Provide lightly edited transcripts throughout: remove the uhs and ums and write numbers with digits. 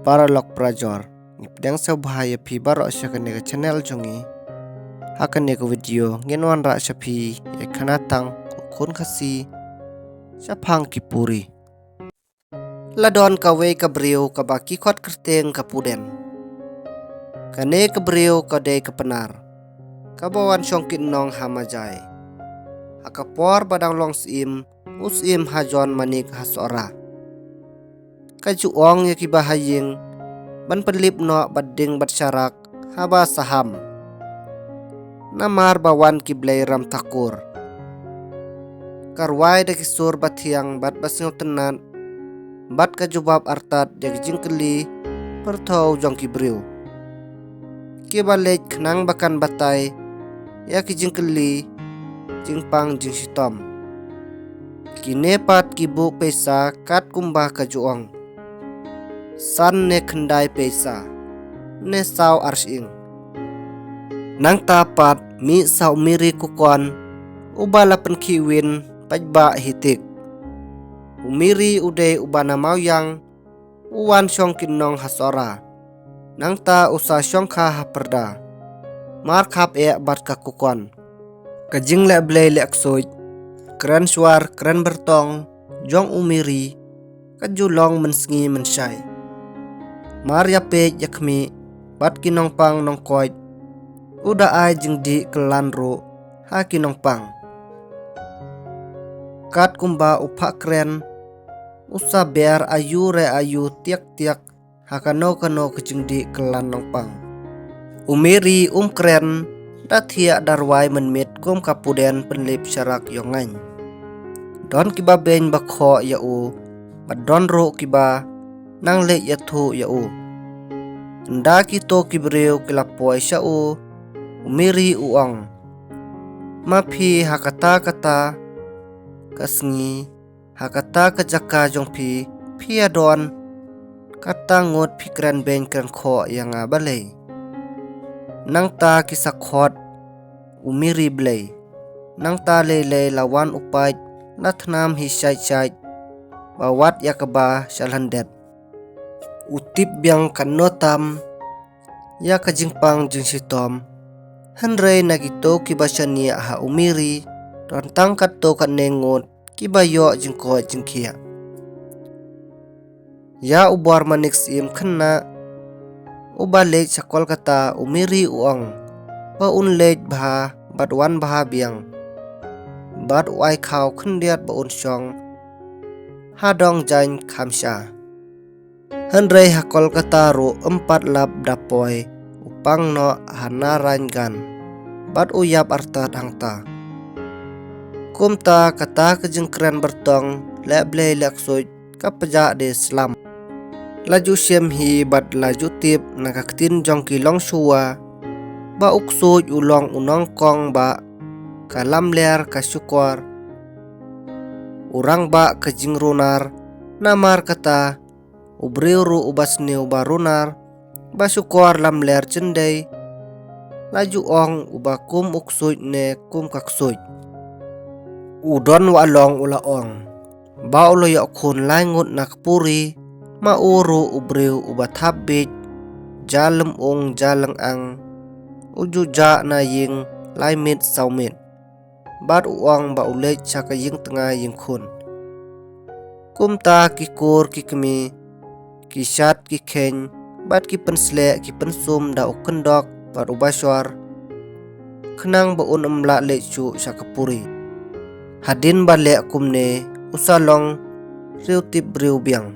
para lok prajor ngipdang sa bahaya pi baro sa kanega channel jongi hakanega video ngenwan ra sa pi kanatang kun khasi sa phang kipuri ladon kawe kabriu kabaki khot kerteng kapuden kane kabriu kade kapenar kabawan syongkin nong hamajai akapor badang long sim usim hajon manik hasora kajuong yaki bahaying ban pelip no bading batsyarak haba saham namar bawan kiblay ram takur karway daki sur bathiang bat basngaw tenan bat kajubab artat daki jingkeli pertau jong kibriu kibalej kenang bakan batay yaki jingkeli jingpang jingsitom kinepat kibu pesa kat kumbah kajuong san ne kendai pesa ne saw arsing nang tapat mi saw miri kukon ubala penkiwin pajba hitik umiri uday ubana mauyang uwan syongkin nong hasora nang ta usa syongka haperda markap bat kakukon kajing le blay le aksoy keren suar keren bertong jong umiri kajulong mensngi mensyai Maria pe yakmi bat kinong pang nong koit uda ay jing di kelanro ha kinong pang kat kumba upa kren usa ber ayu re ayu tiak hakano kano kejing di kelan nong pang umiri kren dathia darwai menmit kum kapuden penlip syarak yongan don kiba ben bakho yau badon ro kiba nang le yathu yau ndaki to kibreu kilapoy syau umiri uang mapi hakata kata kasngi hakata kajaka jongpi piadon kata ngot pikran ben kran kho yang balay nang ta kisakhot umiri blay nang ta lele lawan upay nathnam hi syait bawat yakaba shalhandet utip biang kanotam ya kajingpang jingsitom hanrei nagito kibasania ha umiri rantang kato kanengot kibayo jingko jingkia ya ubar manik sim kena ubalik sa Kolkata umiri uang pa unlej baha badwan baha biang bad uai khaw khendiat ba unsyong hadong jain khamsya Henrei ha Kolkata ro 4 lap dapoy upang no hanaran gan bat uyap arta hangta kumta kata kejengkren bertong leblay leksoy kapaja de slam laju syem hi bat laju tip nakaktin jongki long suwa ba uksuj ulong unong kong ba kalam ler kasyukor urang ba kejingrunar namar kata ubriuru ubasniu barunar basukor lam ler cendai laju ong ubakum uksuj ne kum kaksuj udon walong ula ong ba ulo yakun langut nakpuri mauru ubriu ubathabit jalem jalang ang ujuja na ying laimit saumit bat uang ba ulej saka ying tengah ying khun kumta kikur kikmi kisat kikhen bat ki pensle ki pensum da ukendok bat ubaswar kenang ba unamla lechu sakapuri hadin bale kumne usalong riutip briu biang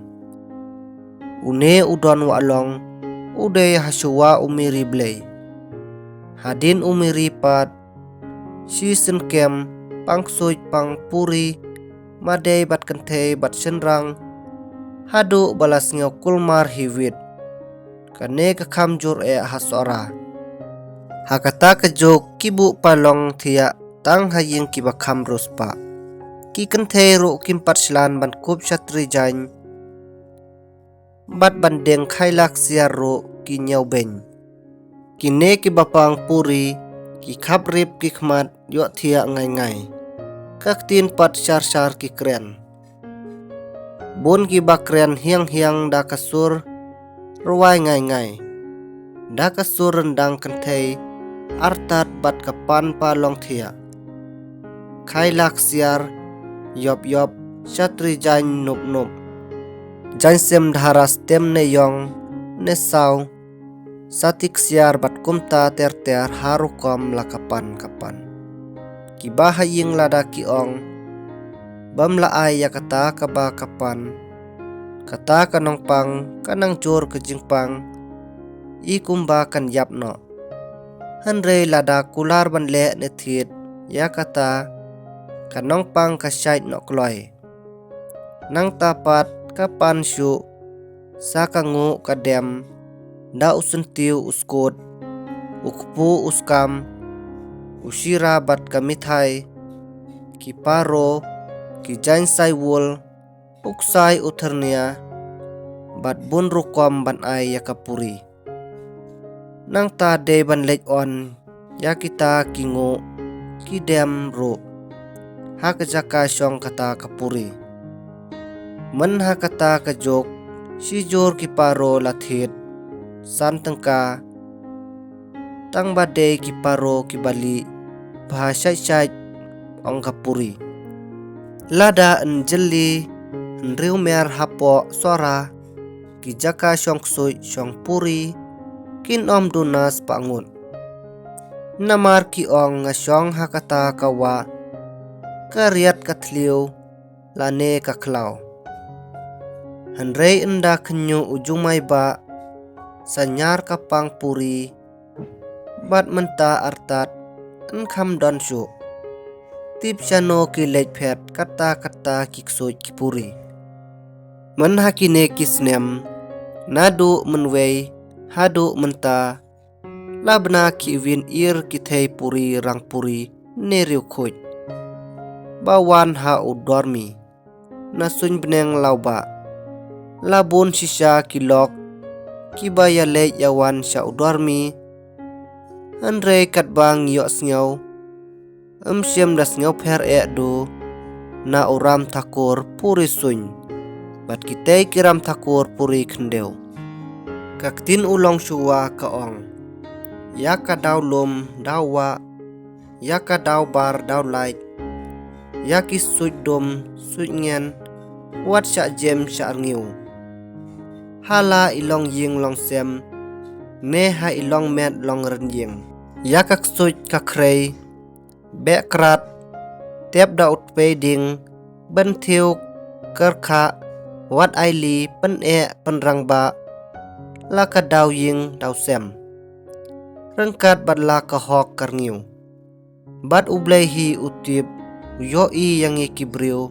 une udon walong uday hasuwa umiri blay hadin umiri pat season kem pangsuj pang puri madai bat kentei bat senrang hadu balas ngaw kulmar hiwit kane kakamjur hasora hakata kejok kibu palong thia tang haying kibakam ruspa ki kentei ru kimpat slan ban kup satri jain bat bandeng khailak siaru ki nyaw ben kine kibapang puri ki khabrip ki khmat yo thia ngai kaktin pat syar ki kren Bun ki bakren hiang da kasur ruai ngai da kasur rendang kentai artat bat kapan pa long thia khai lak siar yop chatri jain nup jain sem dharas tem ne yong ne sau satik siar bat kumta ter harukom la kapan ki bahaying lada ki ong bam la ai ya kata kaba kapan kata kanong pang kanang jor kejing pang i kumba kan yap no hanre lada kular ban le ne thit ya kata kanong pang kasyait no kloy nang tapat kapan syu sakangu kadem da usentiu uskot ukpu uskam usira bat kamithai ki paro ki jain sai wul uksai uternia bat bun rukom ban ai yakapuri nang ta de ban lej on ya kita kingu kidem ro hakajaka syong kata kapuri men hakata kajok si jor ki paro lathit san tengka tang bade ki paro ki bali bahasa syait ong kapuri lada enjeli riu mer hapo suara ki jaka syong sui syong puri kin om dunas pangun namar ki ong ngasyong hakata kawa kariat kathliu lane kaklau hanrei enda kenyu ujumai ba sanyar kapang puri bat menta artat enkam don syu tip chano ki lej phet kata kiksoi kipuri men hakine kisnem nadu menwei hadu menta labna ki win ir kithei puri rang puri neriu khoj bawan ha udormi nasuny bneng lauba labun sisa kilok kibaya lej yawan sya udormi andre katbang yok sngaw siam das ngau pher do na uram thakur puri suny bat kitei kiram thakur puri khendeu kaktin ulong suwa ka ong yaka daw lum dawa yaka daw bar daw light yaki suj dom suj ngen wat sya jem sya ngiu hala ilong ying long sem ne ha ilong met long ren ying yakak suj kakrei be krat tep da ut pe ding ban thiu kerkha wat aili pen penrang ba la ka daw ying daw sem rengkat bat la ka hok karngiu bat ublei hi utip yo i yang kibriu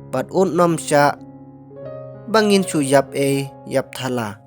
bat un nom sya bangin su yap yap thala